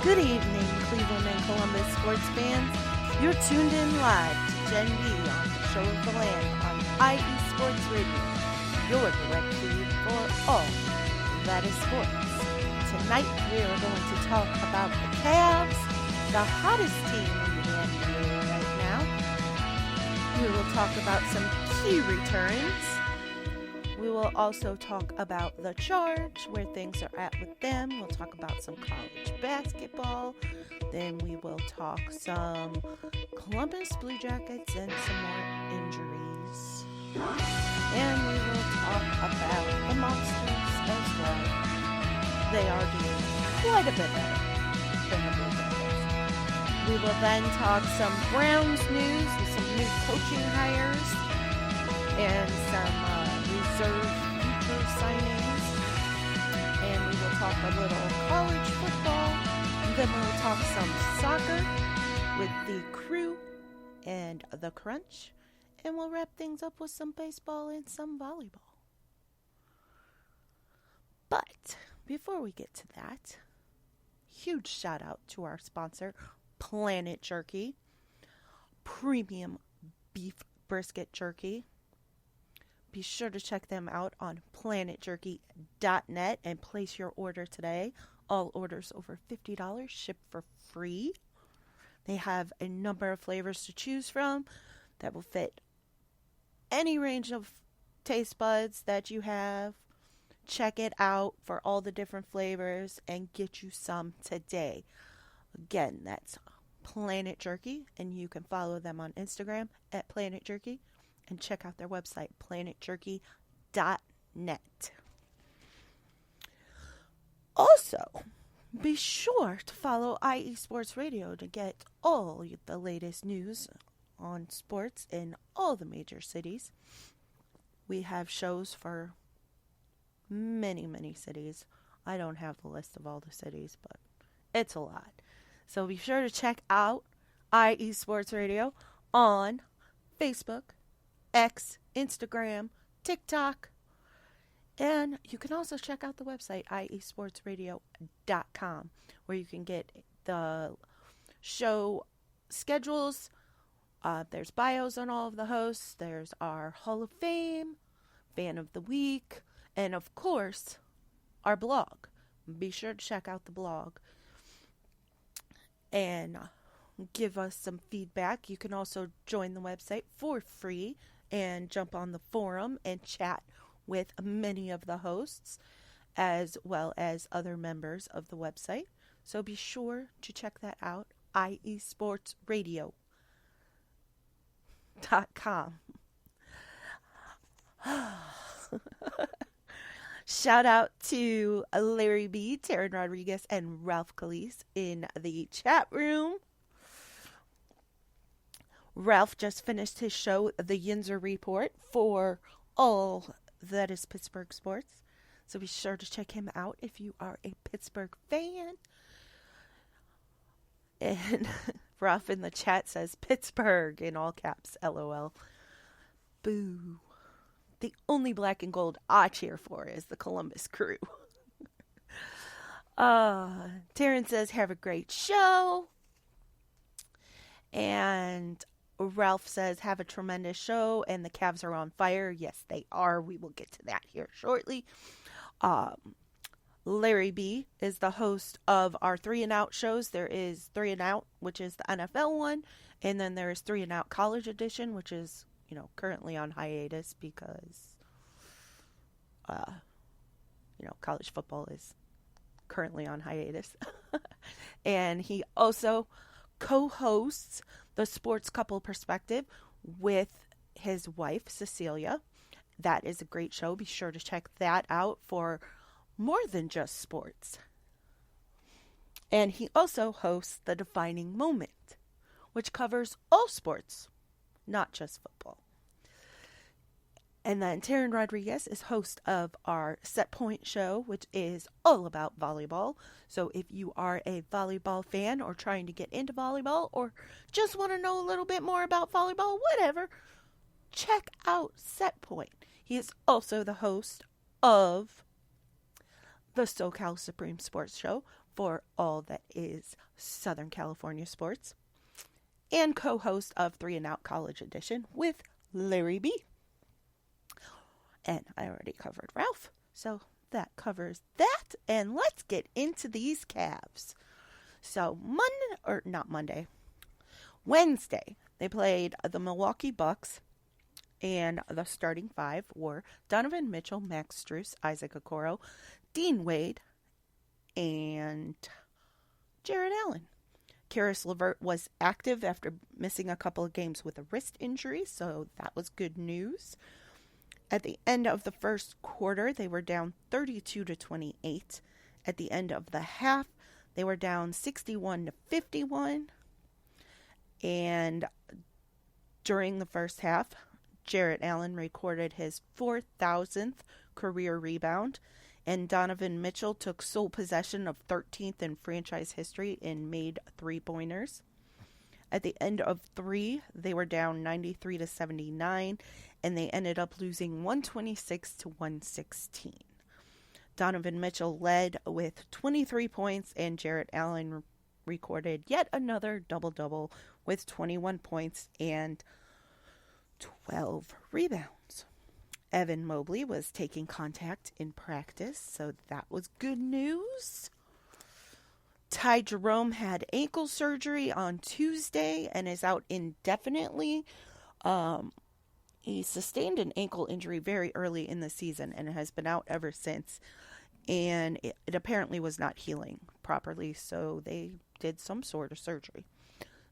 Good evening, Cleveland and Columbus sports fans. You're tuned in live to Gen B on the Show of the Land on IE Sports Radio, your direct feed for all that is sports. Tonight we are going to talk about the Cavs, the hottest team in the NBA right now. We will talk about some key returns. We will also talk about the Charge, where things are at with them. We'll talk about some college basketball. Then we will talk some Columbus Blue Jackets and some more injuries. And we will talk about the Monsters as well. They are doing quite a bit better than the Blue Jackets. We will then talk some Browns news with some new coaching hires and some reserve future signings, and we will talk a little college football, and then we'll talk some soccer with the Crew and the Crunch, and we'll wrap things up with some baseball and some volleyball. But before we get to that, huge shout out to our sponsor, Planet Jerky, premium beef brisket jerky. Be sure to check them out on planetjerky.net and place your order today. All orders over $50 ship for free. They have a number of flavors to choose from that will fit any range of taste buds that you have. Check it out for all the different flavors and get you some today. Again, that's Planet Jerky, and you can follow them on Instagram at Planet Jerky. And check out their website, planetjerky.net. Also, be sure to follow IE Sports Radio to get all the latest news on sports in all the major cities. We have shows for many, many cities. I don't have the list of all the cities, but it's a lot. So be sure to check out IE Sports Radio on Facebook, X, Instagram, TikTok, and you can also check out the website iesportsradio.com, where you can get the show schedules. There's bios on all of the hosts. There's our Hall of Fame, Fan of the Week, and of course, our blog. Be sure to check out the blog and give us some feedback. You can also join the website for free and jump on the forum and chat with many of the hosts as well as other members of the website. So be sure to check that out, iesportsradio.com. Shout out to Larry B, Taryn Rodriguez, and Ralph Calise in the chat room. Ralph just finished his show, The Yinzer Report, for all that is Pittsburgh sports. So be sure to check him out if you are a Pittsburgh fan. And Ralph in the chat says, Pittsburgh, in all caps, LOL. Boo. The only black and gold I cheer for is the Columbus Crew. Taryn says, have a great show. And Ralph says, have a tremendous show, and the Cavs are on fire. Yes, they are. We will get to that here shortly. Larry B is the host of our 3 and Out shows. There is 3 and Out, which is the NFL one, and then there is 3 and Out College Edition, which is, currently on hiatus because, college football is currently on hiatus. And he also co-hosts the Sports Couple Perspective with his wife, Cecilia. That is a great show. Be sure to check that out for more than just sports. And he also hosts The Defining Moment, which covers all sports, not just football. And then Taryn Rodriguez is host of our Set Point show, which is all about volleyball. So if you are a volleyball fan or trying to get into volleyball or just want to know a little bit more about volleyball, whatever, check out Set Point. He is also the host of the SoCal Supreme Sports Show for all that is Southern California sports, and co-host of 3 and Out College Edition with Larry B. And I already covered Ralph, so that covers that. And let's get into these Cavs. So Wednesday, they played the Milwaukee Bucks, and the starting 5 were Donovan Mitchell, Max Strus, Isaac Okoro, Dean Wade, and Jarrett Allen. Karis LeVert was active after missing a couple of games with a wrist injury, so that was good news. At the end of the first quarter, they were down 32-28. At the end of the half, they were down 61-51. And during the first half, Jarrett Allen recorded his 4,000th career rebound, and Donovan Mitchell took sole possession of 13th in franchise history and made 3-pointers. At the end of 3, they were down 93-79, and they ended up losing 126-116. Donovan Mitchell led with 23 points, and Jarrett Allen recorded yet another double-double with 21 points and 12 rebounds. Evan Mobley was taking contact in practice, so that was good news. Ty Jerome had ankle surgery on Tuesday and is out indefinitely. He sustained an ankle injury very early in the season and has been out ever since. And it apparently was not healing properly, so they did some sort of surgery.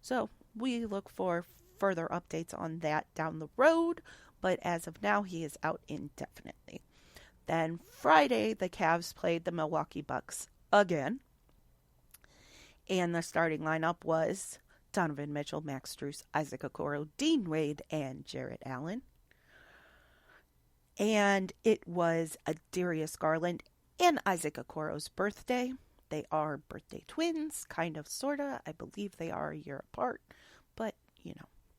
So we look for further updates on that down the road, but as of now, he is out indefinitely. Then Friday, the Cavs played the Milwaukee Bucks again. And the starting lineup was Donovan Mitchell, Max Strus, Isaac Okoro, Dean Wade, and Jarrett Allen. And it was Darius Garland and Isaac Okoro's birthday. They are birthday twins, kind of, sort of. I believe they are a year apart, but,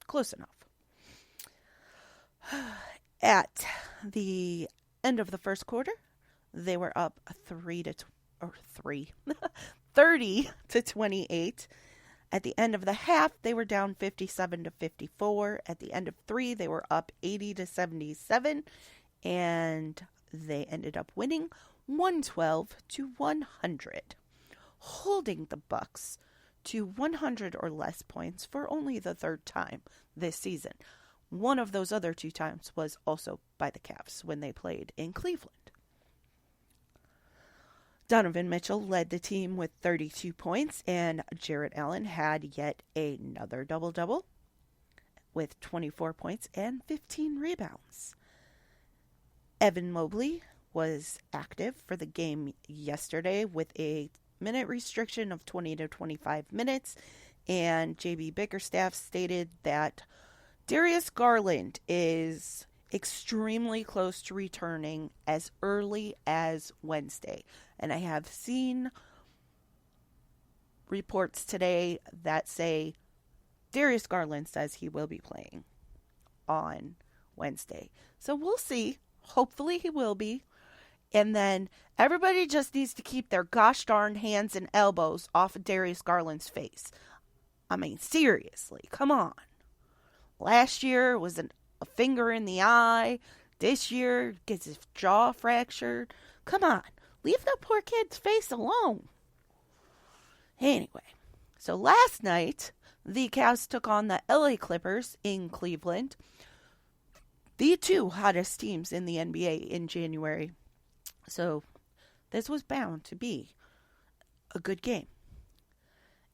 close enough. At the end of the first quarter, they were up 30-28. At the end of the half, they were down 57-54. At the end of 3, they were up 80-77, and they ended up winning 112-100, holding the Bucks to 100 or less points for only the third time this season. One of those other 2 times was also by the Cavs when they played in Cleveland. Donovan Mitchell led the team with 32 points, and Jarrett Allen had yet another double-double with 24 points and 15 rebounds. Evan Mobley was active for the game yesterday with a minute restriction of 20 to 25 minutes, and JB Bickerstaff stated that Darius Garland is extremely close to returning as early as Wednesday. And I have seen reports today that say Darius Garland says he will be playing on Wednesday. So we'll see. Hopefully he will be. And then everybody just needs to keep their gosh darn hands and elbows off of Darius Garland's face. I mean, seriously, come on. Last year was a finger in the eye. This year gets his jaw fractured. Come on, leave that poor kid's face alone. Anyway, so last night, the Cavs took on the LA Clippers in Cleveland. The 2 hottest teams in the NBA in January. So this was bound to be a good game.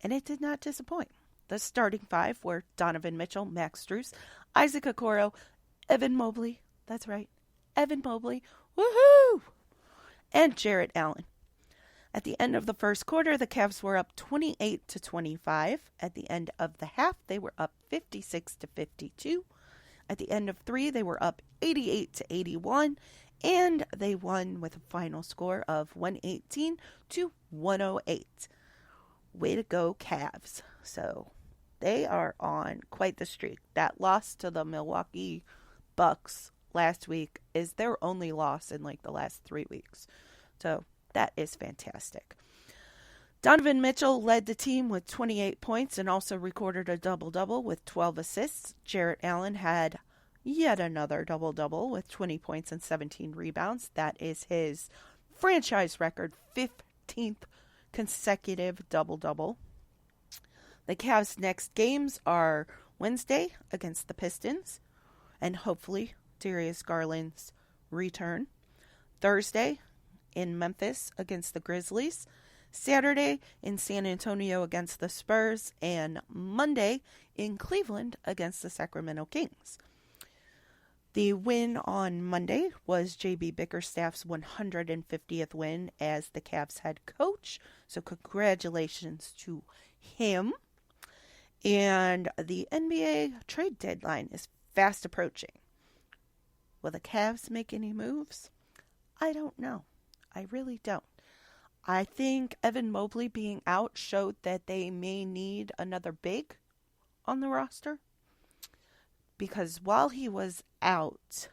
And it did not disappoint. The starting 5 were Donovan Mitchell, Max Strus, Isaac Okoro, Evan Mobley. That's right, Evan Mobley. Woohoo! And Jarrett Allen. At the end of the first quarter, the Cavs were up 28-25. At the end of the half, they were up 56-52. At the end of 3, they were up 88-81. And they won with a final score of 118-108. Way to go, Cavs. So they are on quite the streak. That loss to the Milwaukee Bucks last week is their only loss in like the last 3 weeks. So that is fantastic. Donovan Mitchell led the team with 28 points and also recorded a double-double with 12 assists. Jarrett Allen had yet another double-double with 20 points and 17 rebounds. That is his franchise record 15th consecutive double-double. The Cavs' next games are Wednesday against the Pistons and hopefully Darius Garland's return. Thursday in Memphis against the Grizzlies. Saturday in San Antonio against the Spurs, and Monday in Cleveland against the Sacramento Kings. The win on Monday was J.B. Bickerstaff's 150th win as the Cavs head coach, so congratulations to him. And the NBA trade deadline is fast approaching. Will the Cavs make any moves? I don't know. I really don't. I think Evan Mobley being out showed that they may need another big on the roster. Because while he was out,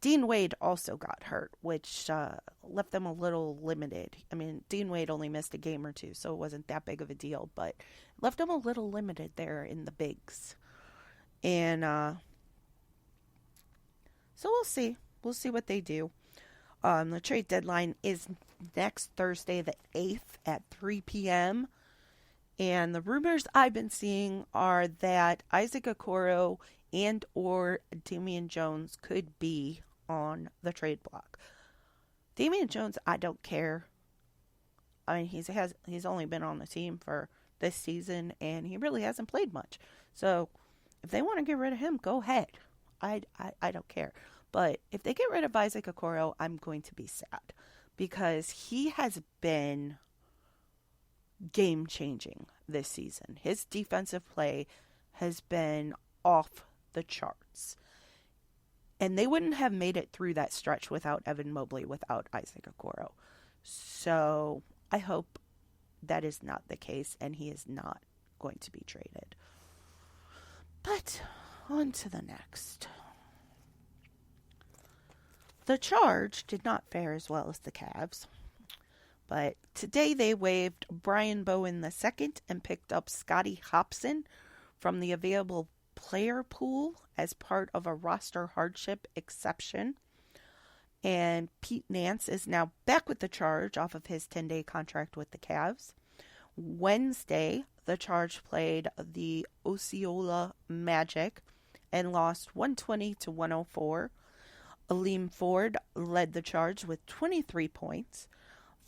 Dean Wade also got hurt, which left them a little limited. I mean, Dean Wade only missed a game or two, so it wasn't that big of a deal. But left them a little limited there in the bigs. And so we'll see. We'll see what they do. The trade deadline is next Thursday, the 8th at 3 p.m. And the rumors I've been seeing are that Isaac Okoro and or Damian Jones could be on the trade block. Damian Jones, I don't care. I mean, he's only been on the team for this season, and he really hasn't played much. So if they want to get rid of him, go ahead. I don't care. But if they get rid of Isaac Okoro, I'm going to be sad because he has been game-changing this season. His defensive play has been off the charts. And they wouldn't have made it through that stretch without Evan Mobley, without Isaac Okoro. So I hope that is not the case and he is not going to be traded. But on to the next. The Charge did not fare as well as the Cavs, but today they waived Brian Bowen II and picked up Scotty Hobson from the available player pool as part of a roster hardship exception. And Pete Nance is now back with the Charge off of his 10-day contract with the Cavs. Wednesday, the Charge played the Osceola Magic and lost 120-104. Aleem Ford led the Charge with 23 points.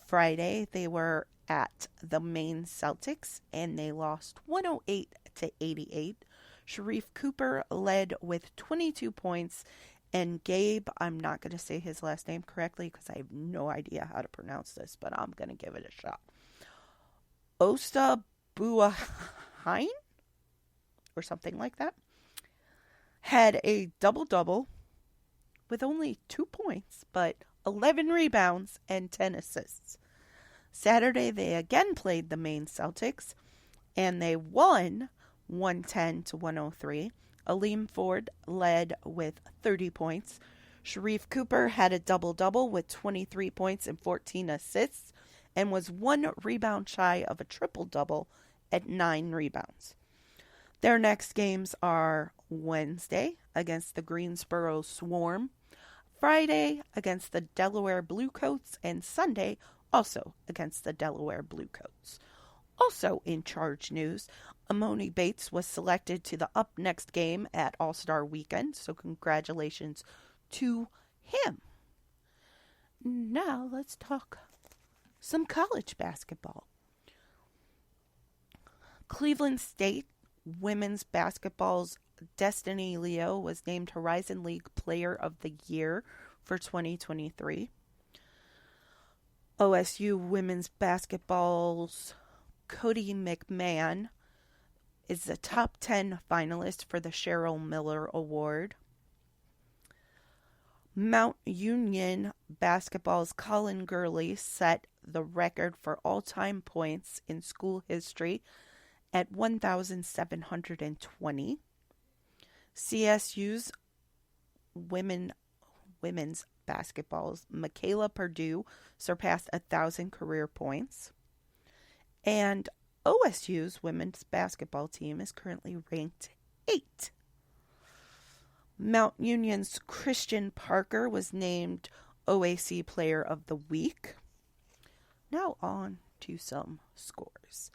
Friday, they were at the Maine Celtics, and they lost 108-88. Sharif Cooper led with 22 points, and Gabe, I'm not going to say his last name correctly because I have no idea how to pronounce this, but I'm going to give it a shot. Osta Buahain, or something like that, had a double-double with only 2 points, but 11 rebounds and 10 assists. Saturday, they again played the Maine Celtics, and they won 110-103. Aleem Ford led with 30 points. Sharif Cooper had a double-double with 23 points and 14 assists, and was 1 rebound shy of a triple-double at 9 rebounds. Their next games are Wednesday against the Greensboro Swarm, Friday against the Delaware Bluecoats, and Sunday also against the Delaware Bluecoats. Also in Charge news, Amoni Bates was selected to the Up Next game at All-Star Weekend, so congratulations to him. Now let's talk some college basketball. Cleveland State women's basketball's Destiny Leo was named Horizon League Player of the Year for 2023. OSU women's basketball's Cody McMahon is the top 10 finalist for the Cheryl Miller Award. Mount Union basketball's Colin Gurley set the record for all-time points in school history at 1,720. CSU's women's basketball's Michaela Purdue surpassed 1,000 career points. And OSU's women's basketball team is currently ranked 8. Mount Union's Christian Parker was named OAC Player of the Week. Now on to some scores.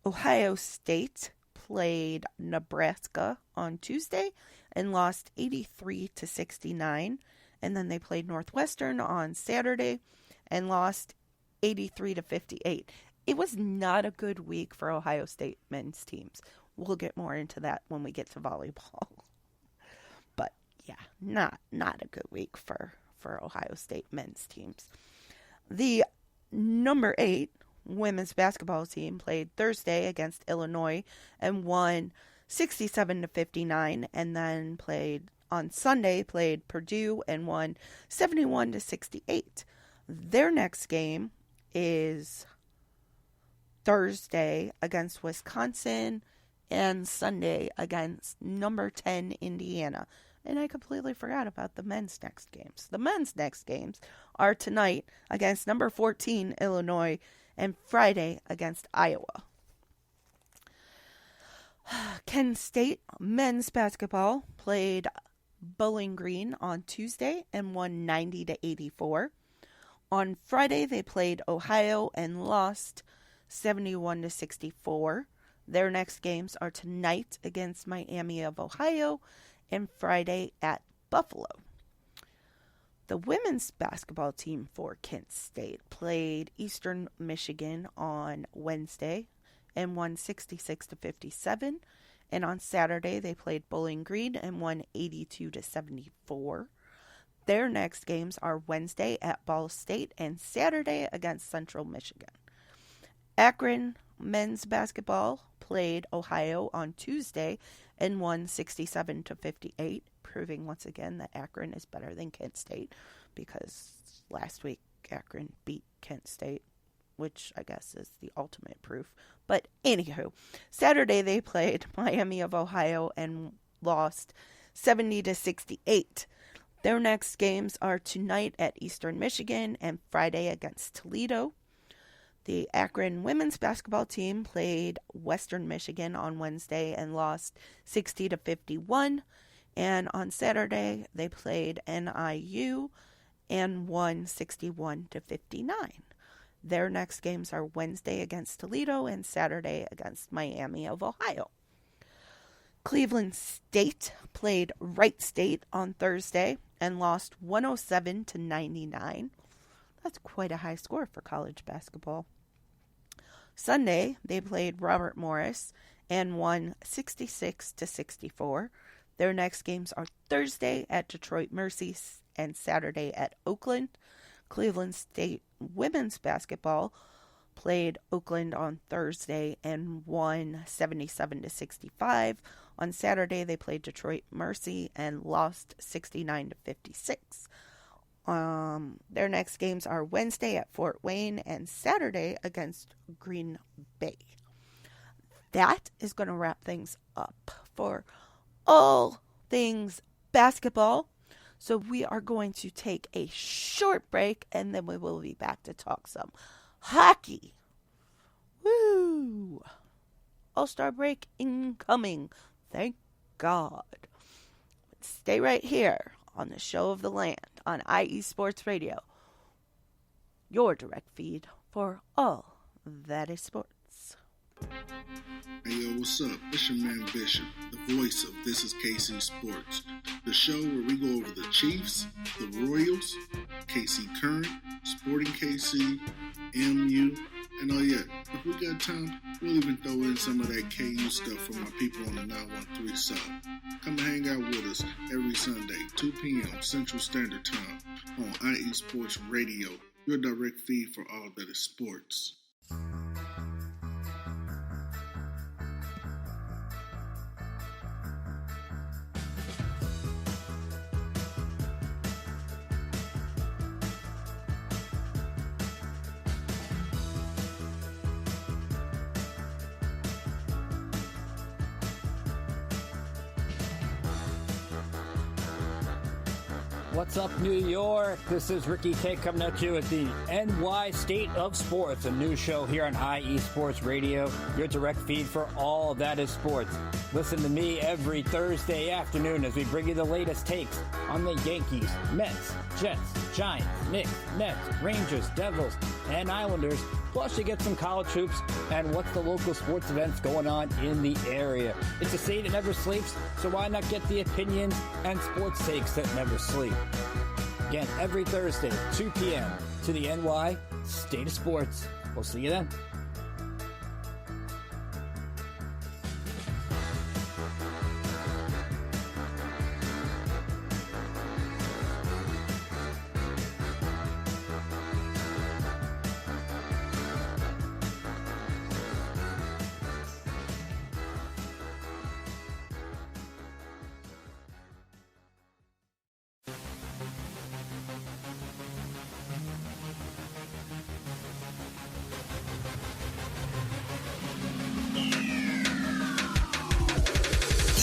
Ohio State played Nebraska on Tuesday and lost 83-69. And then they played Northwestern on Saturday and lost 83-58. It was not a good week for Ohio State men's teams. We'll get more into that when we get to volleyball. But yeah, not a good week for Ohio State men's teams. The number 8 women's basketball team played Thursday against Illinois and won 67-59, and then on Sunday played Purdue and won 71-68. Their next game is Thursday against Wisconsin and Sunday against number 10 Indiana. And I completely forgot about the men's next games. The men's next games are tonight against number 14 Illinois and Friday against Iowa. Kent State men's basketball played Bowling Green on Tuesday and won 90-84. On Friday, they played Ohio and lost 71-64. Their next games are tonight against Miami of Ohio and Friday at Buffalo. The women's basketball team for Kent State played Eastern Michigan on Wednesday and won 66-57. And on Saturday, they played Bowling Green and won 82-74. Their next games are Wednesday at Ball State and Saturday against Central Michigan. Akron men's basketball played Ohio on Tuesday and won 67-58, proving once again that Akron is better than Kent State, because last week Akron beat Kent State, which I guess is the ultimate proof. But anywho, Saturday they played Miami of Ohio and lost 70-68. Their next games are tonight at Eastern Michigan and Friday against Toledo. The Akron women's basketball team played Western Michigan on Wednesday and lost 60-51. And on Saturday, they played NIU and won 61-59. Their next games are Wednesday against Toledo and Saturday against Miami of Ohio. Cleveland State played Wright State on Thursday and lost 107-99. That's quite a high score for college basketball. Sunday, they played Robert Morris and won 66-64. Their next games are Thursday at Detroit Mercy and Saturday at Oakland. Cleveland State women's basketball played Oakland on Thursday and won 77-65. On Saturday, they played Detroit Mercy and lost 69-56. Their next games are Wednesday at Fort Wayne and Saturday against Green Bay. That is going to wrap things up for all things basketball. So we are going to take a short break and then we will be back to talk some hockey. Woo! All-Star break incoming. Thank God. Stay right here on the Show of the Land on IE Sports Radio, your direct feed for all that is sports. Hey yo, what's up? It's your man Bishop, the voice of This Is KC Sports, the show where we go over the Chiefs, the Royals, KC Current, Sporting KC, MU, and oh yeah, if we got time, we'll even throw in some of that KU stuff from our people on the 913 South. Come and hang out with us every Sunday, 2 p.m. Central Standard Time on IE Sports Radio, your direct feed for all that is sports. What's up, New York? This is Ricky K coming at you at the NY State of Sports, a new show here on IE Sports Radio, your direct feed for all that is sports. Listen to me every Thursday afternoon as we bring you the latest takes on the Yankees, Mets, Jets, Giants, Knicks, Nets, Rangers, Devils, and Islanders. Plus, you get some college hoops and what's the local sports events going on in the area. It's a state that never sleeps, so why not get the opinions and sports takes that never sleep? Again, every Thursday, 2 p.m. to the NY State of Sports. We'll see you then.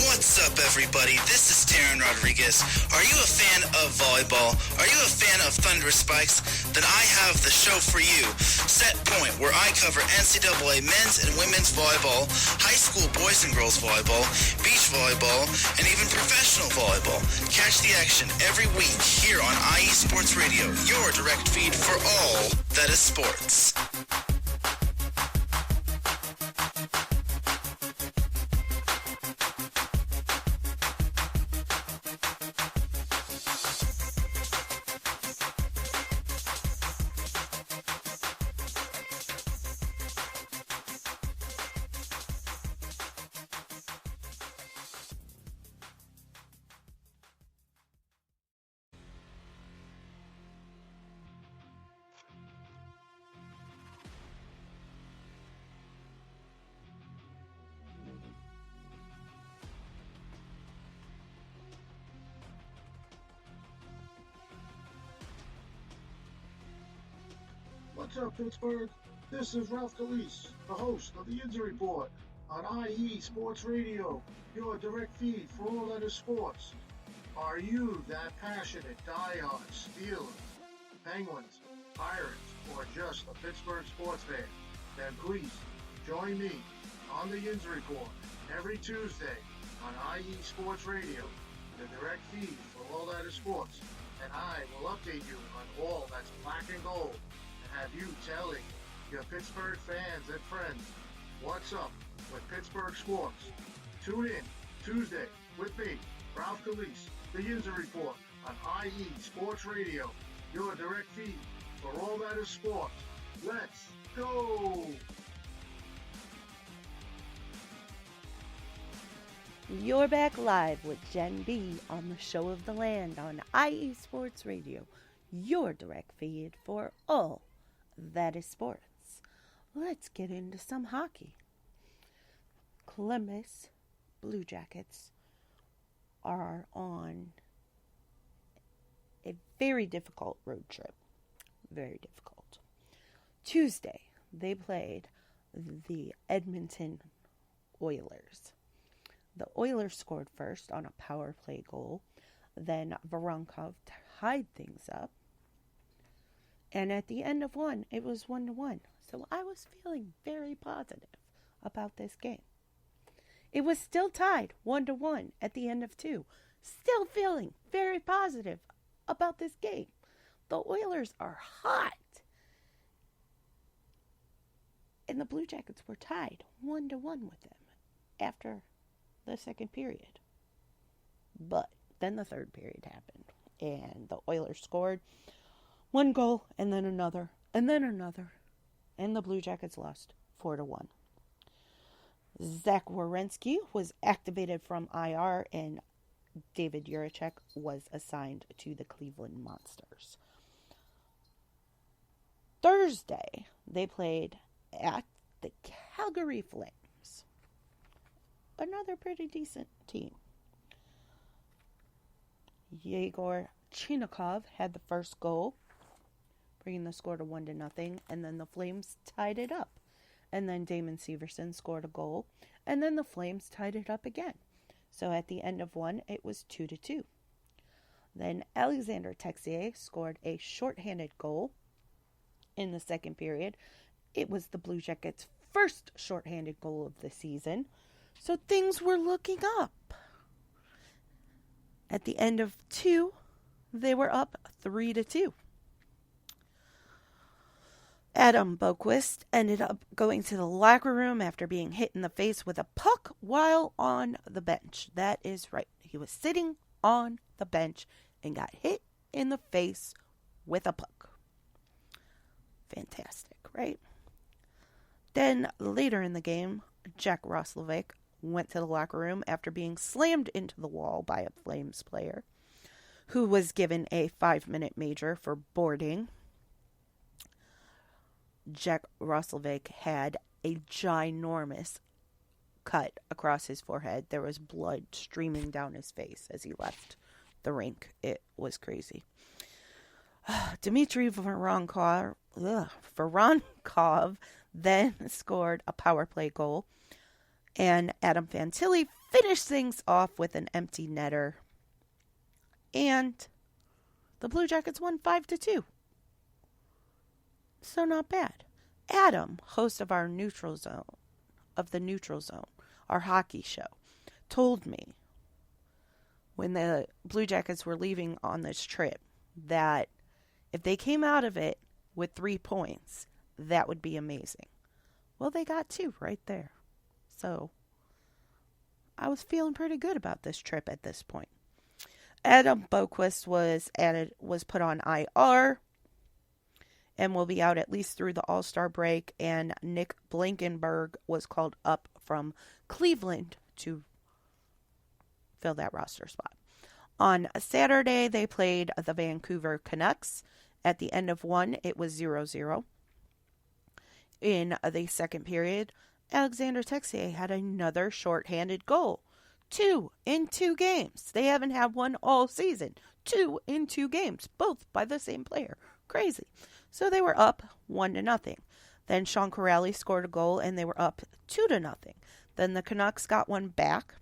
What's up, everybody? This is Darren Rodriguez. Are you a fan of volleyball? Are you a fan of Thunderous Spikes? Then I have the show for you, Set Point, where I cover NCAA men's and women's volleyball, high school boys and girls volleyball, beach volleyball, and even professional volleyball. Catch the action every week here on IE Sports Radio, your direct feed for all that is sports. What's up, Pittsburgh? This is Ralph Calise, the host of the Injury Report on IE Sports Radio, your direct feed for all that is sports. Are you that passionate, diehard Steelers, Penguins, Pirates, or just a Pittsburgh sports fan? Then please join me on the Injury Report every Tuesday on IE Sports Radio, the direct feed for all that is sports. And I will update you on all that's black and gold. Have you telling your Pittsburgh fans and friends what's up with Pittsburgh sports. Tune in Tuesday with me, Ralph Calise, the Injury Report on IE Sports Radio, your direct feed for all that is sports. Let's go! You're back live with Jen B on the Show of the Land on IE Sports Radio, your direct feed for all that is sports. Let's get into some hockey. Columbus Blue Jackets are on a very difficult road trip. Very difficult. Tuesday, they played the Edmonton Oilers. The Oilers scored first on a power play goal. Then Voronkov tied things up. And at the end of one, it was 1-1. So I was feeling very positive about this game. It was still tied 1-1 at the end of two. Still feeling very positive about this game. The Oilers are hot. And the Blue Jackets were tied 1-1 with them after the second period. But then the third period happened. And the Oilers scored one goal, and then another, and then another. And the Blue Jackets lost 4-1. Zach Werenski was activated from IR, and David Juracek was assigned to the Cleveland Monsters. Thursday, they played at the Calgary Flames. Another pretty decent team. Yegor Chinakhov had the first goal, bringing the score to 1-0, and then the Flames tied it up. And then Damon Severson scored a goal, and then the Flames tied it up again. So at the end of one, it was 2-2. Then Alexander Texier scored a shorthanded goal in the second period. It was the Blue Jackets' first shorthanded goal of the season, so things were looking up. At the end of 2, they were up 3-2. Adam Boquist ended up going to the locker room after being hit in the face with a puck while on the bench. That is right. He was sitting on the bench and got hit in the face with a puck. Fantastic, right? Then later in the game, Jack Roslovic went to the locker room after being slammed into the wall by a Flames player who was given a 5-minute major for boarding. Jack Roslovic had a ginormous cut across his forehead. There was blood streaming down his face as he left the rink. It was crazy. Dmitry Voronkov then scored a power play goal, and Adam Fantilli finished things off with an empty netter. And the Blue Jackets won 5-2. So not bad. Adam, host of our Neutral Zone, our hockey show, told me when the Blue Jackets were leaving on this trip that if they came out of it with 3 points, that would be amazing. Well, they got 2 right there. So I was feeling pretty good about this trip at this point. Adam Boquist was put on IR and will be out at least through the All-Star break, and Nick Blankenberg was called up from Cleveland to fill that roster spot. On Saturday, they played the Vancouver Canucks. At the end of 1, it was 0-0. In the second period, Alexander Texier had another shorthanded goal. 2 in 2 games. They haven't had one all season. 2 in 2 games, both by the same player. Crazy. So they were up 1-0. Then Sean Corrali scored a goal and they were up 2-0. Then the Canucks got one back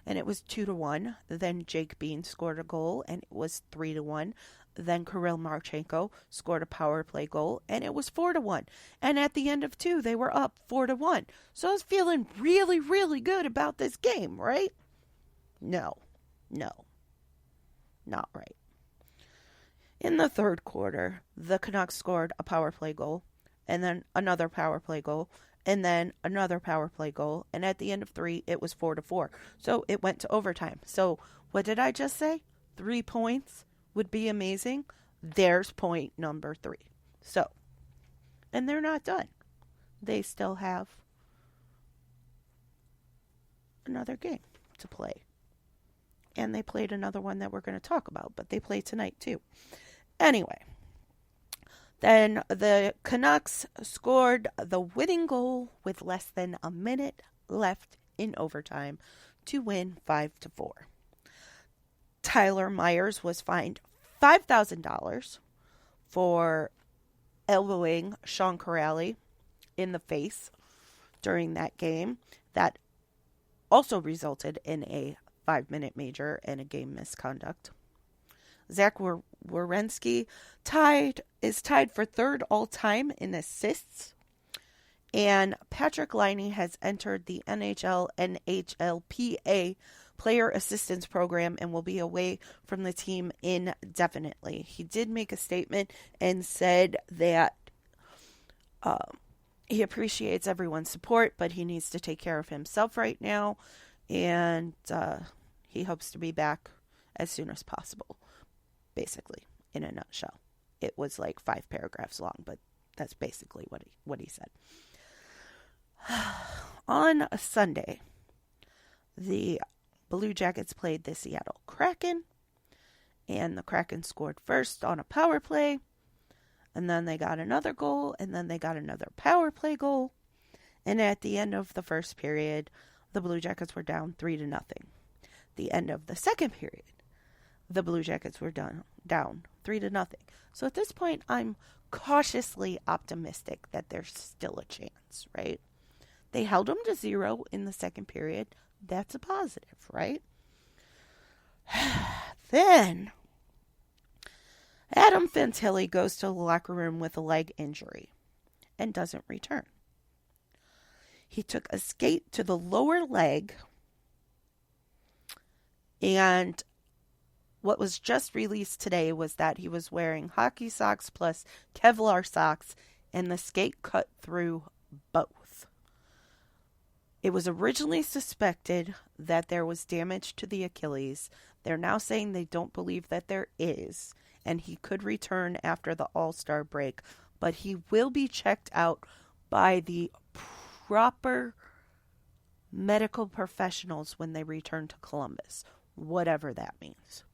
and it was 2-1. Then Jake Bean scored a goal and it was 3-1. Then Kirill Marchenko scored a power play goal and it was 4-1. And at the end of 2, they were up 4-1. So I was feeling really, really good about this game, right? No, not right. In the third quarter, the Canucks scored a power play goal, and then another power play goal, and then another power play goal, and at the end of 3, it was 4-4. So it went to overtime. So what did I just say? 3 points would be amazing. There's point number 3. So, and they're not done. They still have another game to play. And they played another one that we're going to talk about, but they play tonight too. Anyway, then the Canucks scored the winning goal with less than a minute left in overtime to win 5-4. Tyler Myers was fined $5,000 for elbowing Sean Corrali in the face during that game. That also resulted in a 5-minute major and a game misconduct. Zach Werenski is tied for third all-time in assists. And Patrick Laine has entered the NHL NHLPA Player Assistance Program and will be away from the team indefinitely. He did make a statement and said that he appreciates everyone's support, but he needs to take care of himself right now. And he hopes to be back as soon as possible. Basically, in a nutshell. It was like 5 paragraphs long, but that's basically what he said. On a Sunday, the Blue Jackets played the Seattle Kraken, and the Kraken scored first on a power play, and then they got another goal, and then they got another power play goal, and at the end of the first period, the Blue Jackets were down 3-0. The end of the second period, the Blue Jackets were down 3-0. So at this point, I'm cautiously optimistic that there's still a chance, right? They held them to 0 in the second period. That's a positive, right? Then Adam Fantilli goes to the locker room with a leg injury and doesn't return. He took a skate to the lower leg, and what was just released today was that he was wearing hockey socks plus Kevlar socks, and the skate cut through both. It was originally suspected that there was damage to the Achilles. They're now saying they don't believe that there is, and he could return after the All-Star break, but he will be checked out by the proper medical professionals when they return to Columbus, whatever that means.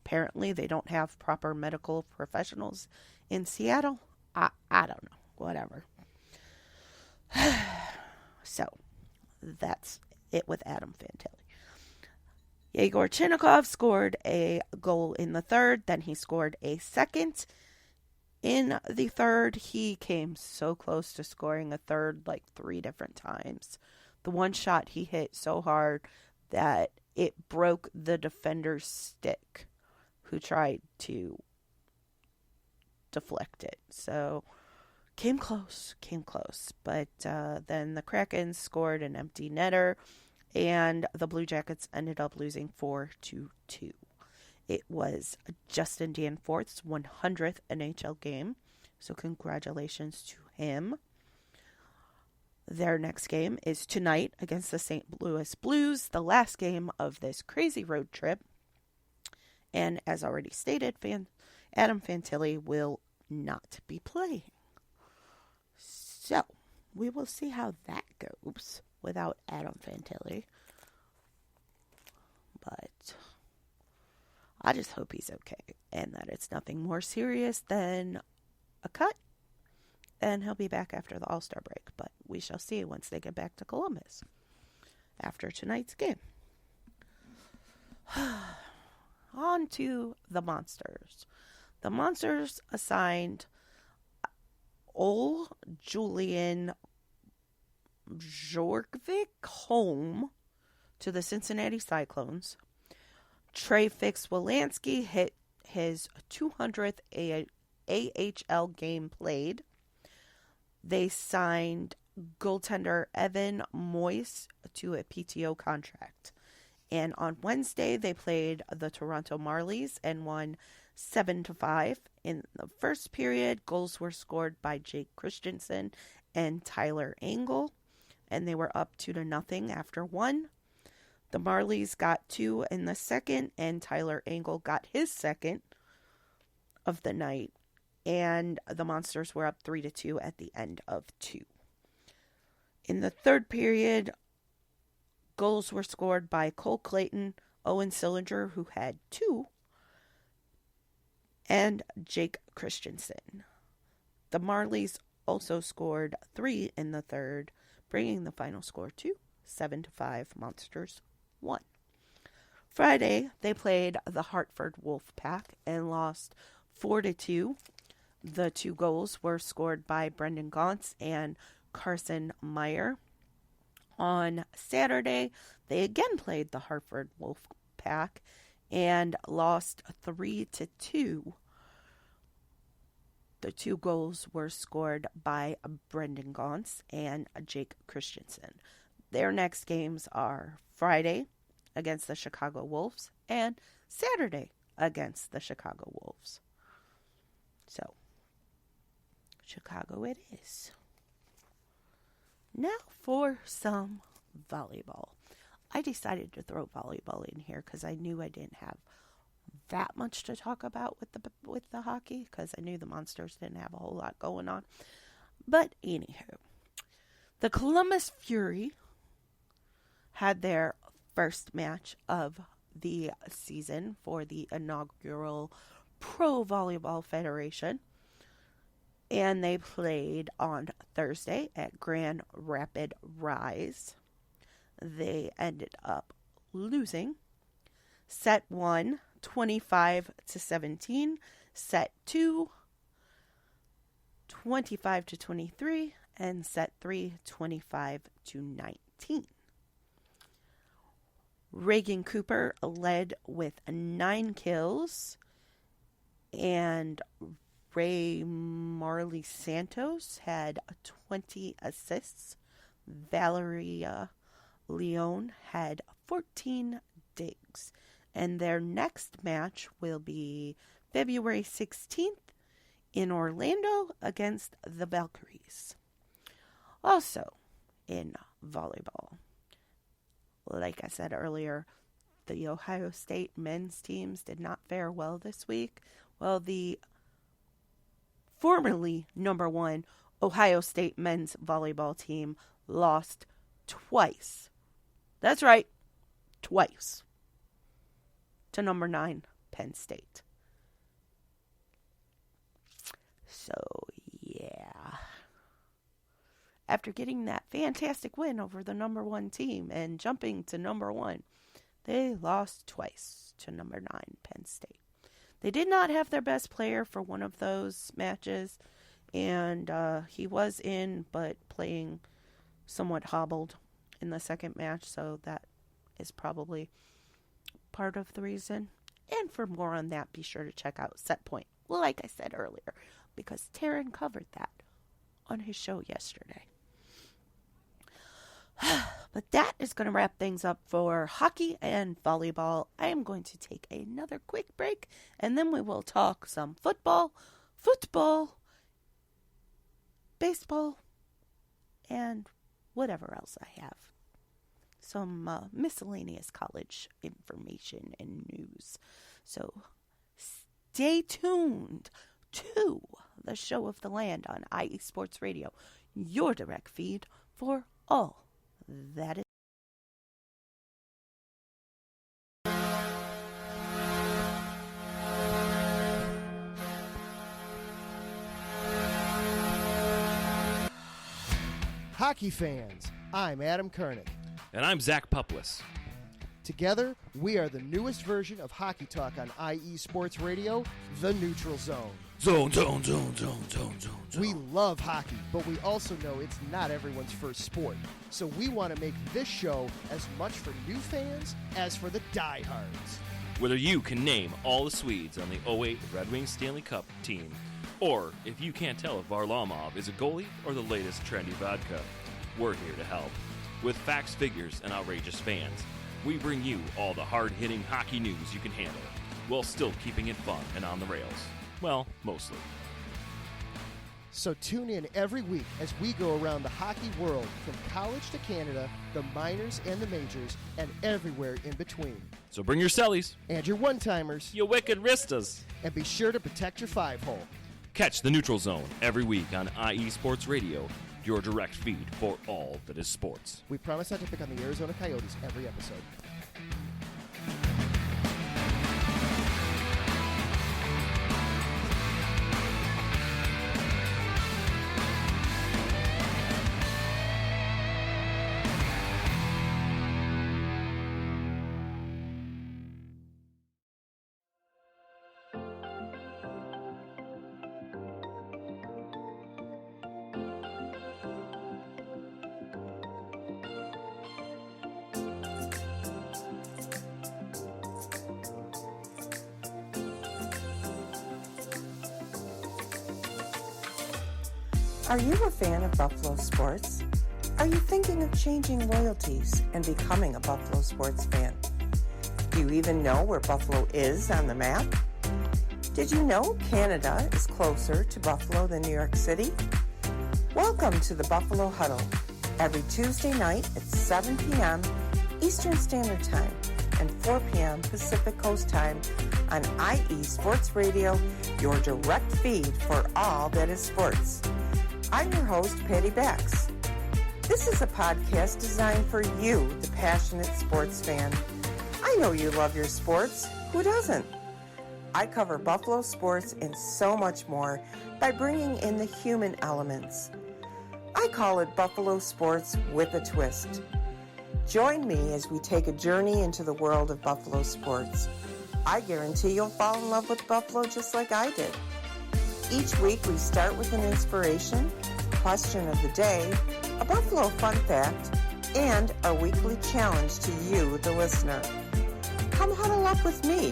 Apparently, they don't have proper medical professionals in Seattle. I don't know. Whatever. So, that's it with Adam Fantilli. Yegor Chinnikov scored a goal in the third. Then he scored a second in the third. He came so close to scoring a third like 3 different times. The one shot he hit so hard that it broke the defender's stick who tried to deflect it. So, came close. But then the Kraken scored an empty netter, and the Blue Jackets ended up losing 4-2. It was Justin Danforth's 100th NHL game, so congratulations to him. Their next game is tonight against the St. Louis Blues, the last game of this crazy road trip. And as already stated, Adam Fantilli will not be playing. So, we will see how that goes without Adam Fantilli. But I just hope he's okay and that it's nothing more serious than a cut. And he'll be back after the All-Star break. But we shall see once they get back to Columbus after tonight's game. On to the Monsters. The Monsters assigned Ole Julian Bjorkvik home to the Cincinnati Cyclones. Trey Fix-Wolansky hit his 200th AHL game played. They signed goaltender Evan Moyes to a PTO contract. And on Wednesday, they played the Toronto Marlies and won 7-5. In the first period, goals were scored by Jake Christensen and Tyler Angle, and they were up 2-0 after 1. The Marlies got 2 in the second, and Tyler Angle got his second of the night, and the Monsters were up 3-2 at the end of 2. In the third period, goals were scored by Cole Clayton, Owen Sillinger, who had 2, and Jake Christensen. The Marlies also scored 3 in the third, bringing the final score to 7-5. Monsters won. Friday, they played the Hartford Wolfpack and lost 4-2. The 2 goals were scored by Brendan Gaunce and Carson Meyer. On Saturday, they again played the Hartford Wolfpack and lost 3-2. The 2 goals were scored by Brendan Gaunce and Jake Christensen. Their next games are Friday against the Chicago Wolves and Saturday against the Chicago Wolves. So, Chicago it is. Now for some volleyball. I decided to throw volleyball in here because I knew I didn't have that much to talk about with the hockey, because I knew the Monsters didn't have a whole lot going on. But anywho, the Columbus Fury had their first match of the season for the inaugural Pro Volleyball Federation, and they played on Thursday at Grand Rapid Rise. They ended up losing set 1 25-17, set 2 25-23, and set 3 25-19. Reagan Cooper led with 9 kills, and Ray Marley Santos had 20 assists. Valeria Leone had 14 digs. And their next match will be February 16th in Orlando against the Valkyries. Also, in volleyball, like I said earlier, the Ohio State men's teams did not fare well this week. Well, the formerly number 1 Ohio State men's volleyball team lost twice. That's right, twice. To number 9 Penn State. So, yeah. After getting that fantastic win over the number 1 team and jumping to number 1, they lost twice to number 9 Penn State. They did not have their best player for one of those matches, and he was in, but playing somewhat hobbled in the second match, so that is probably part of the reason. And for more on that, be sure to check out Set Point, like I said earlier, because Taryn covered that on his show yesterday. But that is going to wrap things up for hockey and volleyball. I am going to take another quick break, and then we will talk some football, baseball, and whatever else I have. Some miscellaneous college information and news. So stay tuned to the Show of the Land on IE Sports Radio, your direct feed for all that is. Hockey fans, I'm Adam Kernick. And I'm Zach Puplis. Together, we are the newest version of hockey talk on IE Sports Radio, The Neutral Zone. Zone. We love hockey, but we also know it's not everyone's first sport. So we want to make this show as much for new fans as for the diehards. Whether you can name all the Swedes on the 08 Red Wings Stanley Cup team, or if you can't tell if Varlamov is a goalie or the latest trendy vodka, we're here to help. With facts, figures, and outrageous fans, we bring you all the hard-hitting hockey news you can handle, while still keeping it fun and on the rails. Well, mostly. So tune in every week as we go around the hockey world, from college to Canada, the minors and the majors, and everywhere in between. So bring your cellies. And your one-timers. You wicked wristas. And be sure to protect your 5-hole. Catch the Neutral Zone every week on IE Sports Radio, your direct feed for all that is sports. We promise not to pick on the Arizona Coyotes every episode. Are you a fan of Buffalo sports? Are you thinking of changing loyalties and becoming a Buffalo sports fan? Do you even know where Buffalo is on the map? Did you know Canada is closer to Buffalo than New York City? Welcome to the Buffalo Huddle, every Tuesday night at 7 p.m. Eastern Standard Time and 4 p.m. Pacific Coast Time on IE Sports Radio, your direct feed for all that is sports. I'm your host, Patty Bax. This is a podcast designed for you, the passionate sports fan. I know you love your sports. Who doesn't? I cover Buffalo sports and so much more by bringing in the human elements. I call it Buffalo Sports with a Twist. Join me as we take a journey into the world of Buffalo sports. I guarantee you'll fall in love with Buffalo just like I did. Each week we start with an inspiration, question of the day, a Buffalo fun fact, and our weekly challenge to you, the listener. Come huddle up with me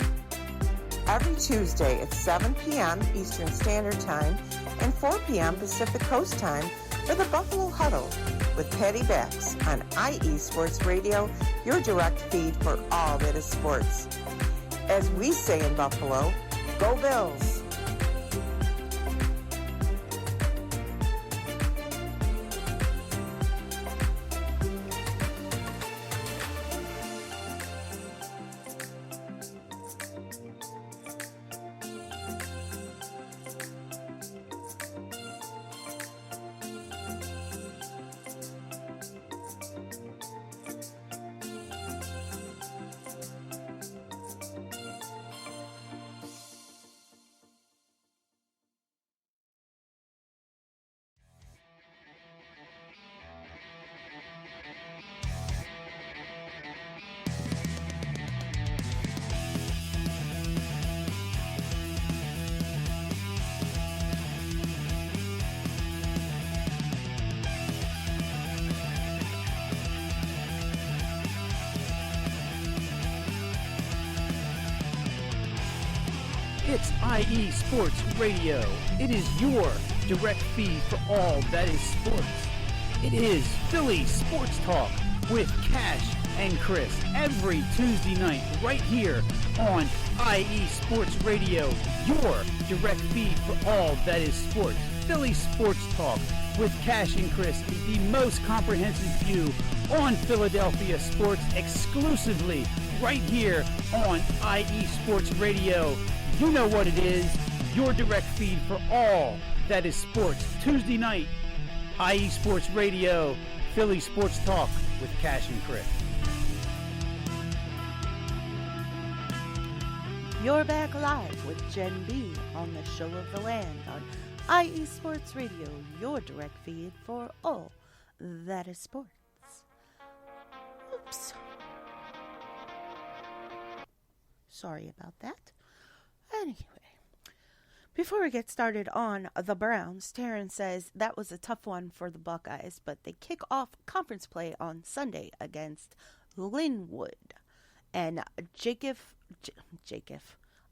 every Tuesday at 7 p.m. Eastern Standard Time and 4 p.m. Pacific Coast Time for the Buffalo Huddle with Patty Bax on IE Sports Radio, your direct feed for all that is sports. As we say in Buffalo, go Bills! It's IE Sports Radio. It is your direct feed for all that is sports. It is Philly Sports Talk with Cash and Chris every Tuesday night right here on IE Sports Radio, your direct feed for all that is sports. Philly Sports Talk with Cash and Chris is the most comprehensive view on Philadelphia sports exclusively right here on IE Sports Radio. You know what it is, your direct feed for all that is sports. Tuesday night, IE Sports Radio, Philly Sports Talk with Cash and Chris. You're back live with Jen B on the Show of the Land on IE Sports Radio, your direct feed for all that is sports. Oops. Sorry about that. Anyway, before we get started on the Browns, Taryn says that was a tough one for the Buckeyes, but they kick off conference play on Sunday against Linwood. And Jacob,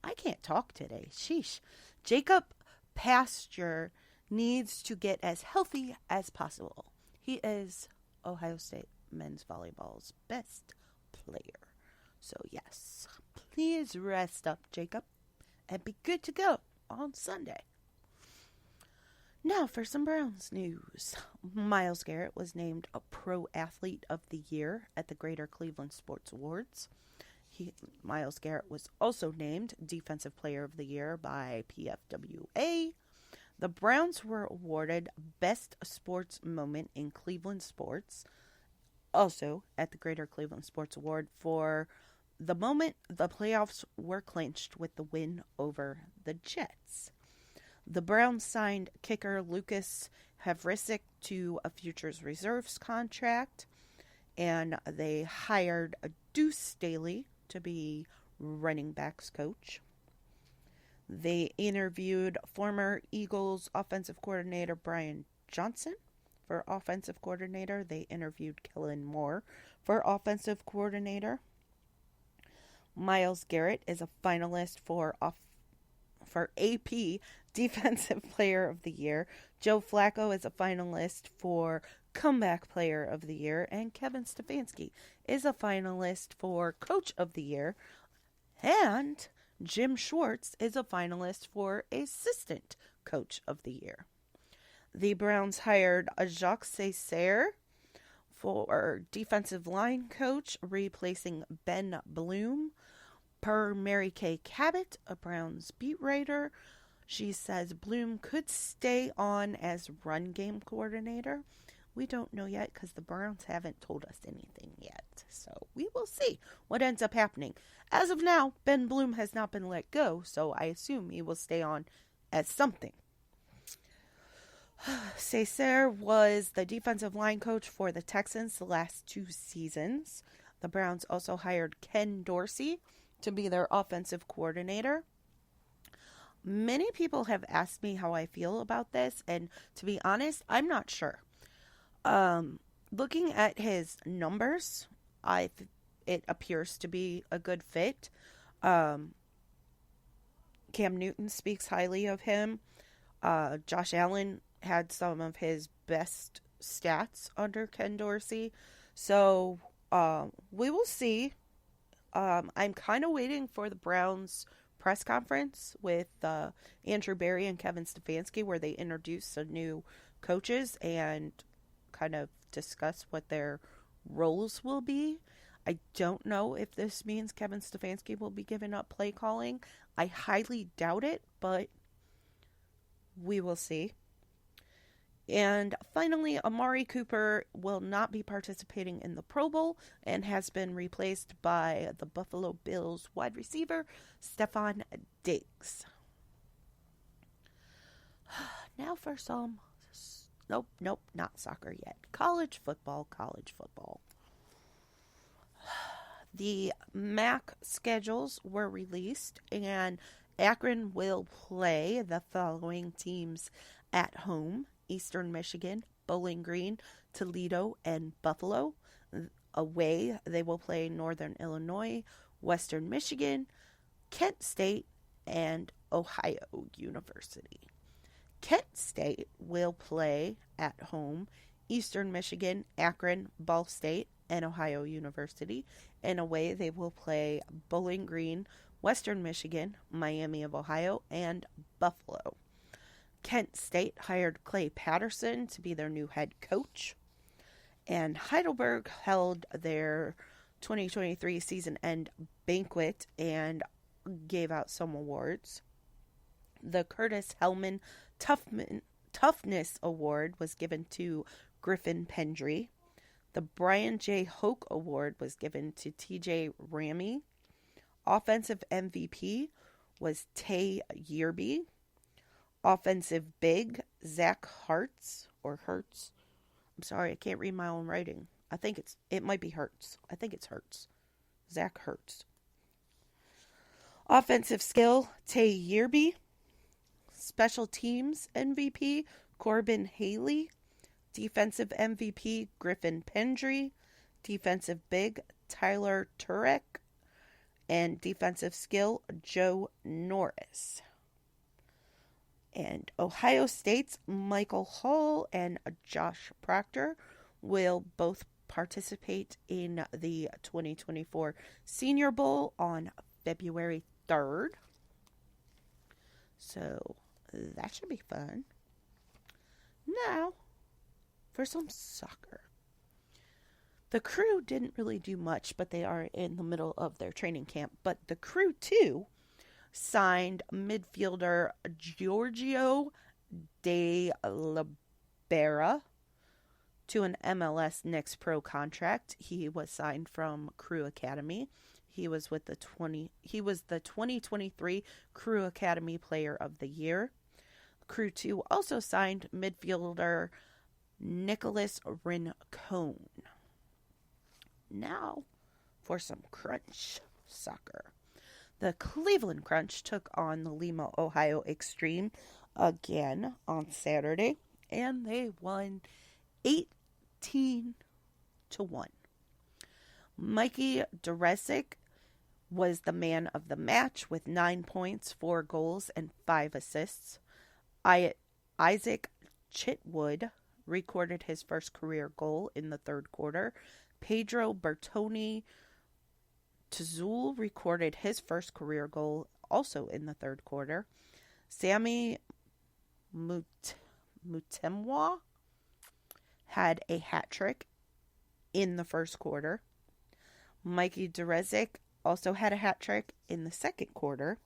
I can't talk today. Sheesh. Jacob Pasture needs to get as healthy as possible. He is Ohio State men's volleyball's best player. So yes, please rest up, Jacob, and be good to go on Sunday. Now for some Browns news. Myles Garrett was named a Pro Athlete of the Year at the Greater Cleveland Sports Awards. Myles Garrett was also named Defensive Player of the Year by PFWA. The Browns were awarded Best Sports Moment in Cleveland Sports, also at the Greater Cleveland Sports Award, for the moment the playoffs were clinched with the win over the Jets. The Browns signed kicker Lucas Havrisik to a Futures Reserves contract, and they hired Deuce Staley to be running backs coach. They interviewed former Eagles offensive coordinator Brian Johnson for offensive coordinator. They interviewed Kellen Moore for offensive coordinator. Myles Garrett is a finalist for AP Defensive Player of the Year. Joe Flacco is a finalist for Comeback Player of the Year. And Kevin Stefanski is a finalist for Coach of the Year. And Jim Schwartz is a finalist for Assistant Coach of the Year. The Browns hired Jacques Césaire for defensive line coach, replacing Ben Bloom. Per Mary Kay Cabot, a Browns beat writer, she says Bloom could stay on as run game coordinator. We don't know yet because the Browns haven't told us anything yet. So we will see what ends up happening. As of now, Ben Bloom has not been let go, so I assume he will stay on as something. Césaire was the defensive line coach for the Texans the last 2 seasons. The Browns also hired Ken Dorsey to be their offensive coordinator. Many people have asked me how I feel about this, and to be honest, I'm not sure. looking at his numbers, it appears to be a good fit. Cam Newton speaks highly of him. Josh Allen had some of his best stats under Ken Dorsey. So we will see. I'm kind of waiting for the Browns press conference with Andrew Berry and Kevin Stefanski, where they introduce some new coaches and kind of discuss what their roles will be. I don't know if this means Kevin Stefanski will be giving up play calling. I highly doubt it, but we will see. And finally, Amari Cooper will not be participating in the Pro Bowl and has been replaced by the Buffalo Bills wide receiver, Stephon Diggs. Now for some... Nope, not soccer yet. College football. The MAC schedules were released, and Akron will play the following teams at home: Eastern Michigan, Bowling Green, Toledo, and Buffalo. Away, they will play Northern Illinois, Western Michigan, Kent State, and Ohio University. Kent State will play at home Eastern Michigan, Akron, Ball State, and Ohio University. And away, they will play Bowling Green, Western Michigan, Miami of Ohio, and Buffalo. Kent State hired Clay Patterson to be their new head coach. And Heidelberg held their 2023 season end banquet and gave out some awards. The Curtis Hellman Toughness Award was given to Griffin Pendry. The Brian J. Hoke Award was given to TJ Ramey. Offensive MVP was Tay Yearby. Offensive big, Zach Hertz. I'm sorry, I can't read my own writing. It might be Hertz. I think it's Hertz. Zach Hertz. Offensive skill, Tay Yearby. Special teams MVP, Corbin Haley. Defensive MVP, Griffin Pendry. Defensive big, Tyler Turek. And defensive skill, Joe Norris. And Ohio State's Michael Hall and Josh Proctor will both participate in the 2024 Senior Bowl on February 3rd. So that should be fun. Now, for some soccer. The Crew didn't really do much, but they are in the middle of their training camp. But the Crew, too, signed midfielder Giorgio De Libera to an MLS Next Pro contract. He was signed from Crew Academy. He was the 2023 Crew Academy Player of the Year. Crew 2 also signed midfielder Nicholas Rincon. Now for some Crunch soccer. The Cleveland Crunch took on the Lima, Ohio Extreme again on Saturday, and they won 18-1. Mikey Duresic was the man of the match with 9 points, 4 goals, and 5 assists. Isaac Chitwood recorded his first career goal in the third quarter. Pedro Bertoni Tuzul recorded his first career goal also in the third quarter. Sammy Mutemwa had a hat trick in the first quarter. Mikey Duresic also had a hat trick in the second quarter.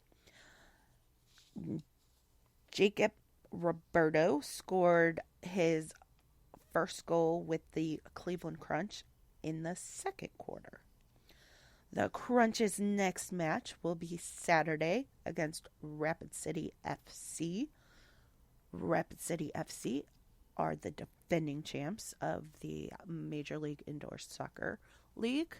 Jacob Roberto scored his first goal with the Cleveland Crunch in the second quarter. The Crunch's next match will be Saturday against Rapid City FC. Rapid City FC are the defending champs of the Major League Indoor Soccer League.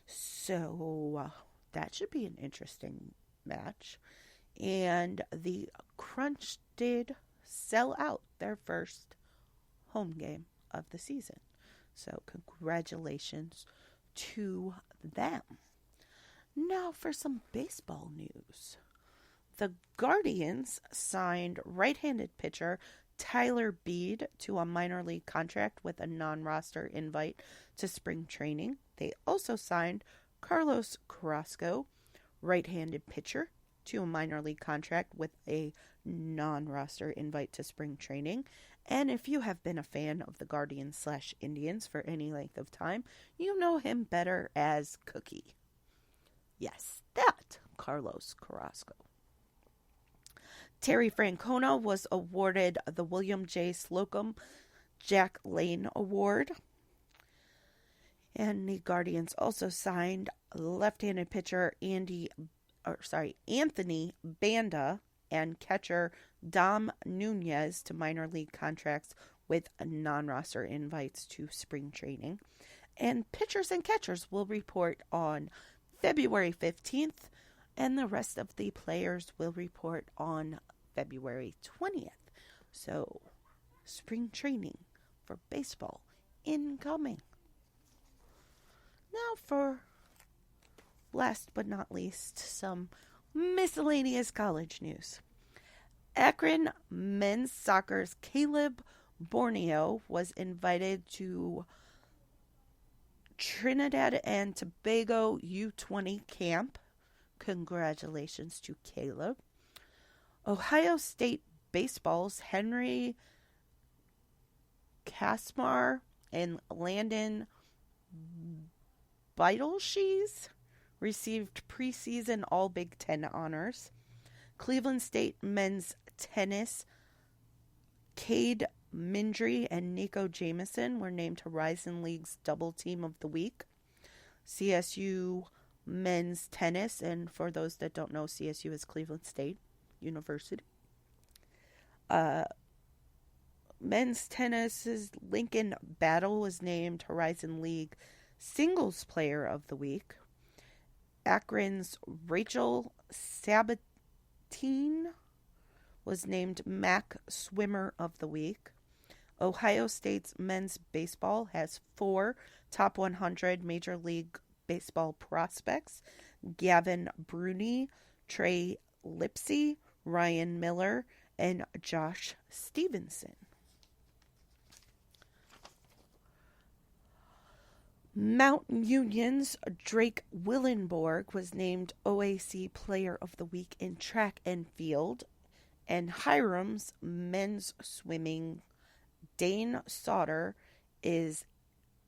So that should be an interesting match. And the Crunch did sell out their first home game of the season. So congratulations to them. Now for some baseball news. The Guardians signed right-handed pitcher Tyler Beede to a minor league contract with a non-roster invite to spring training. They also signed Carlos Carrasco, right-handed pitcher, to a minor league contract with a non-roster invite to spring training. And if you have been a fan of the Guardians/Indians for any length of time, you know him better as Cookie. Yes, that Carlos Carrasco. Terry Francona was awarded the William J. Slocum Jack Lane Award. And the Guardians also signed left-handed pitcher Anthony Banda and catcher Dom Nunez to minor league contracts with non-roster invites to spring training. And pitchers and catchers will report on February 15th, and the rest of the players will report on February 20th. So, spring training for baseball incoming. Now for, last but not least, some miscellaneous college news. Akron men's soccer's Caleb Borneo was invited to Trinidad and Tobago U20 camp. Congratulations to Caleb. Ohio State baseball's Henry Kasmar and Landon Beitelshees received preseason All Big Ten honors. Cleveland State men's tennis Cade Mindry and Nico Jamison were named Horizon League's Double Team of the Week. CSU men's tennis, and for those that don't know, CSU is Cleveland State University. Men's tennis's Lincoln Battle was named Horizon League Singles Player of the Week. Akron's Rachel Sabatine was named MAC Swimmer of the Week. Ohio State's men's baseball has 4 top 100 Major League Baseball prospects: Gavin Bruni, Trey Lipsy, Ryan Miller, and Josh Stevenson. Mount Union's Drake Willenborg was named OAC Player of the Week in track and field, and Hiram's men's swimming Dane Sauter is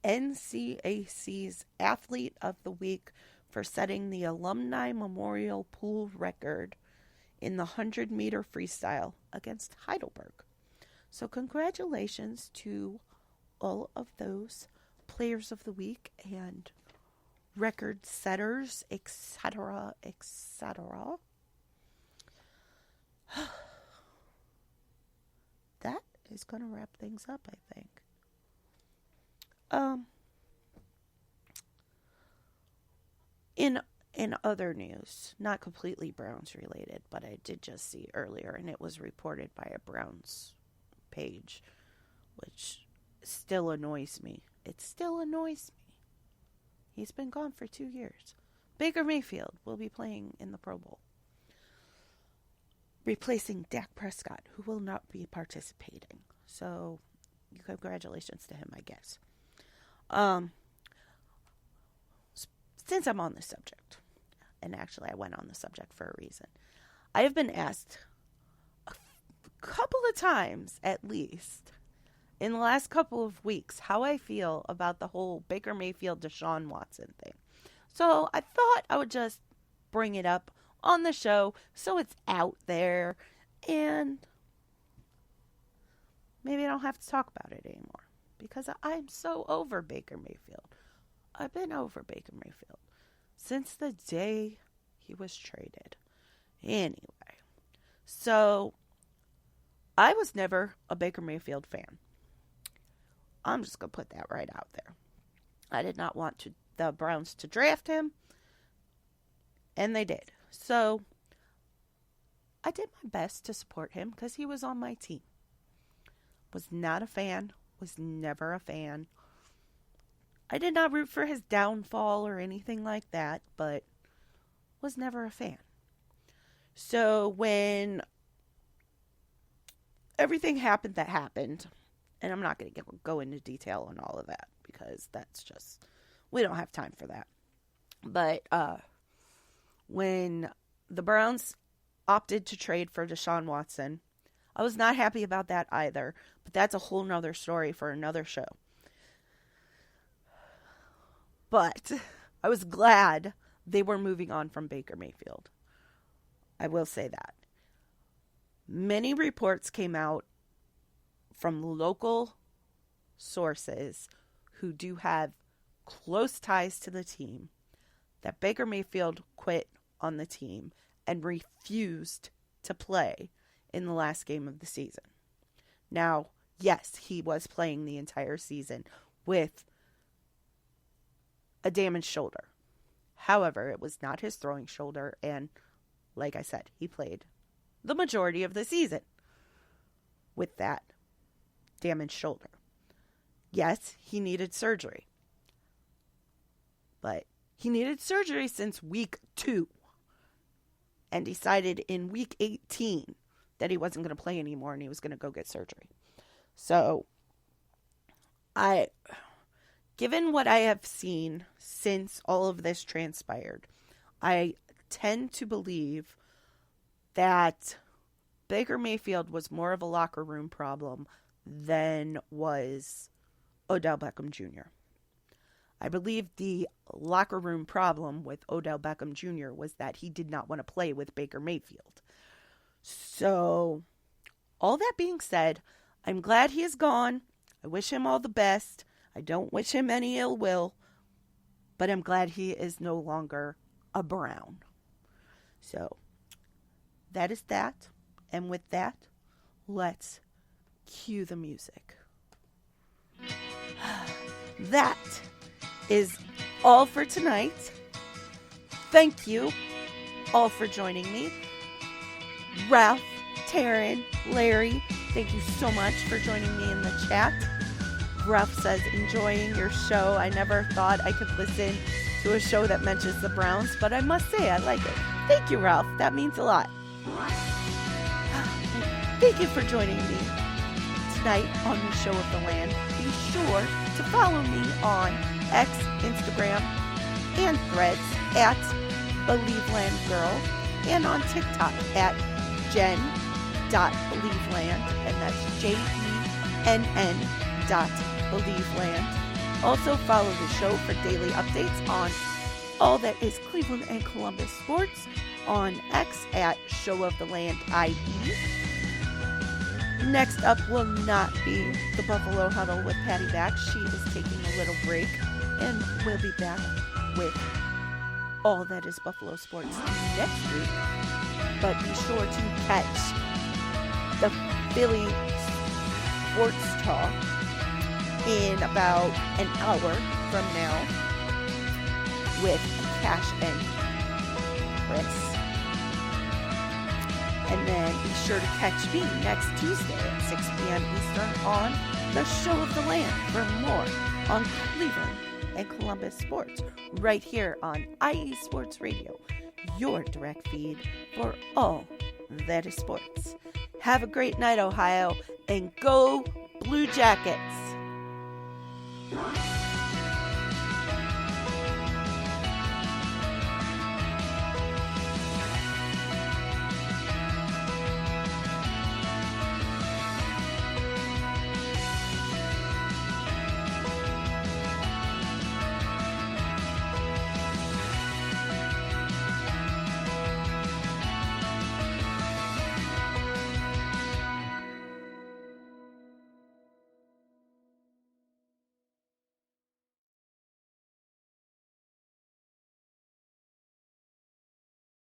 NCAC's Athlete of the Week for setting the Alumni Memorial Pool record in the 100-meter freestyle against Heidelberg. So congratulations to all of those Players of the Week and record setters, etc., etc. That is going to wrap things up, I think. In other news, not completely Browns related, but I did just see earlier, and it was reported by a Browns page, which still annoys me. It still annoys me. He's been gone for 2 years. Baker Mayfield will be playing in the Pro Bowl, replacing Dak Prescott, who will not be participating. So, congratulations to him, I guess. Since I'm on the subject, and actually I went on the subject for a reason, I have been asked a couple of times, at least, in the last couple of weeks, how I feel about the whole Baker Mayfield Deshaun Watson thing. So I thought I would just bring it up on the show so it's out there, and maybe I don't have to talk about it anymore, because I'm so over Baker Mayfield. I've been over Baker Mayfield since the day he was traded. Anyway, so I was never a Baker Mayfield fan. I'm just going to put that right out there. I did not want the Browns to draft him, and they did. So I did my best to support him because he was on my team. Was not a fan was never a fan. I did not root for his downfall or anything like that, but was never a fan. So when everything happened that happened, and I'm not going to go into detail on all of that because that's just, we don't have time for that. But when the Browns opted to trade for Deshaun Watson, I was not happy about that either, but that's a whole nother story for another show. But I was glad they were moving on from Baker Mayfield. I will say that. Many reports came out from local sources who do have close ties to the team that Baker Mayfield quit on the team and refused to play in the last game of the season. Now, yes, he was playing the entire season with a damaged shoulder. However, it was not his throwing shoulder, and like I said, he played the majority of the season with that damaged shoulder. Yes, he needed surgery. But he needed surgery since week 2 and decided in week 18 that he wasn't going to play anymore and he was going to go get surgery. So, given what I have seen since all of this transpired, I tend to believe that Baker Mayfield was more of a locker room problem than was Odell Beckham Jr. I believe the locker room problem with Odell Beckham Jr. was that he did not want to play with Baker Mayfield. So, all that being said, I'm glad he is gone. I wish him all the best. I don't wish him any ill will, but I'm glad he is no longer a Brown. So, that is that. And with that, let's cue the music. That is all for tonight. Thank you all for joining me. Ralph, Taryn, Larry, thank you so much for joining me in the chat. Ralph says, enjoying your show. I never thought I could listen to a show that mentions the Browns, but I must say I like it. Thank you, Ralph. That means a lot. Thank you for joining me tonight on the Show of the Land. Be sure to follow me on X, Instagram, and Threads at BelieveLandGirl, and on TikTok at Jen.BelieveLand, and that's JENN.BelieveLand. Also follow the show for daily updates on all that is Cleveland and Columbus sports on X at Show of the Land ID. Next up will not be the Buffalo Huddle with Patty Back. She is taking a little break, and we'll be back with all that is Buffalo sports next week. But be sure to catch the Philly Sports Talk in about an hour from now with Cash and Chris. And then be sure to catch me next Tuesday at 6 p.m. Eastern on the Show of the Land for more on Cleveland and Columbus sports right here on IE Sports Radio, your direct feed for all that is sports. Have a great night, Ohio, and go Blue Jackets!